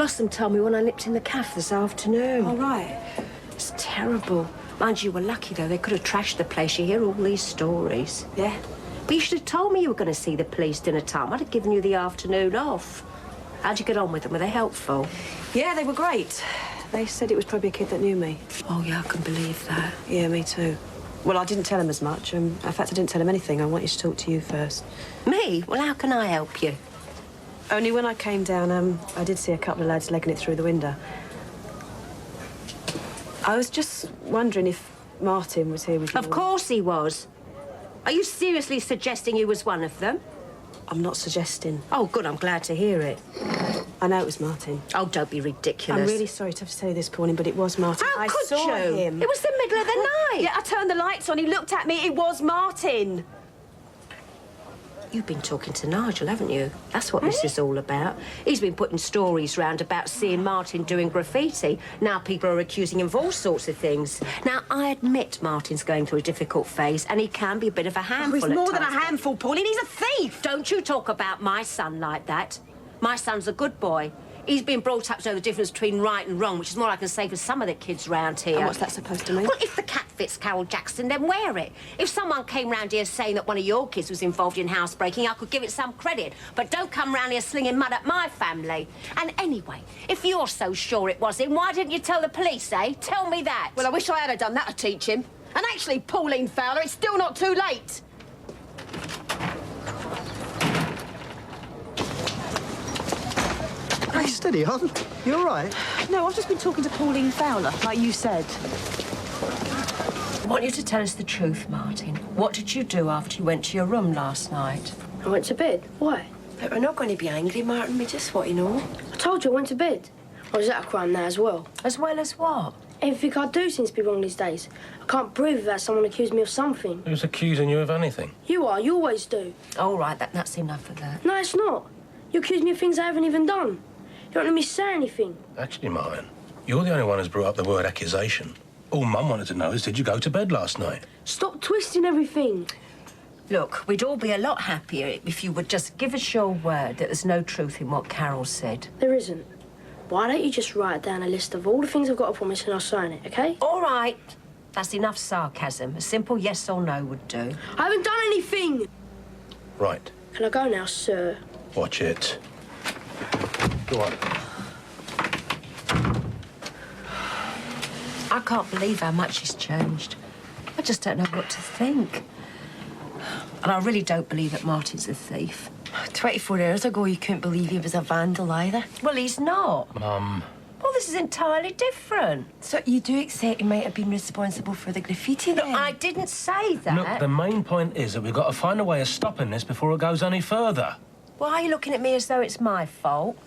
Blossom told me when I nipped in the cafe this afternoon. All right. It's terrible. Mind you, were lucky, though. They could have trashed the place. You hear all these stories. Yeah. But you should have told me you were going to see the police dinner time. I'd have given you the afternoon off. How'd you get on with them? Were they helpful? Yeah, they were great. They said it was probably a kid that knew me. Oh, yeah, I can believe that. Yeah, me too. Well, I didn't tell him as much. In fact, I didn't tell him anything. I wanted to talk to you first. Me? Well, how can I help you? Only when I came down, I did see a couple of lads legging it through the window. I was just wondering if Martin was here with you. Of course he was. Are you seriously suggesting you was one of them? I'm not suggesting. Oh, good, I'm glad to hear it. I know it was Martin. Oh, don't be ridiculous. I'm really sorry to have to tell you this, Pauline, but it was Martin. How could I saw you? him. It was the middle of the night. Yeah, I turned the lights on. He looked at me. It was Martin. You've been talking to Nigel, haven't you? That's what this is all about. He's been putting stories round about seeing Martin doing graffiti. Now people are accusing him of all sorts of things. Now, I admit Martin's going through a difficult phase, and he can be a bit of a handful He's more at than a times. handful, Pauline. He's a thief. Don't you talk about my son like that. My son's a good boy. He's been brought up to know the difference between right and wrong, which is more I can say for some of the kids round here. And what's that supposed to mean? Well, if the cap fits Carol Jackson, then wear it. If someone came round here saying that one of your kids was involved in housebreaking, I could give it some credit. But don't come round here slinging mud at my family. And anyway, if you're so sure it was him, why didn't you tell the police, eh? Tell me that. Well, I wish I had done that to teach him. And actually, Pauline Fowler, it's still not too late. Hey, steady on. You all right? No, I've just been talking to Pauline Fowler, like you said. I want you to tell us the truth, Martin. What did you do after you went to your room last night? I went to bed. Why? But we're not going to be angry, Martin. We just want you know. I told you I went to bed. Or is that a crime now as well? As well as what? Everything I do seems to be wrong these days. I can't breathe without someone accusing me of something. Who's accusing you of anything? You are. You always do. All right, that's enough of that. No, it's not. You accuse me of things I haven't even done. You don't let me say anything. Actually, Martin, you're the only one who's brought up the word accusation. All Mum wanted to know is, did you go to bed last night? Stop twisting everything. Look, we'd all be a lot happier if you would just give us your word that there's no truth in what Carol said. There isn't. Why don't you just write down a list of all the things I've got to promise and I'll sign it, OK? All right. That's enough sarcasm. A simple yes or no would do. I haven't done anything. Right. Can I go now, sir? Watch it. Go on. I can't believe how much he's changed. I just don't know what to think. And I really don't believe that Martin's a thief. 24 hours ago, you couldn't believe he was a vandal either. Well, he's not. Mum. Well, this is entirely different. So you do accept he might have been responsible for the graffiti, Look, then? I didn't say that. Look, the main point is that we've got to find a way of stopping this before it goes any further. Why are you looking at me as though it's my fault?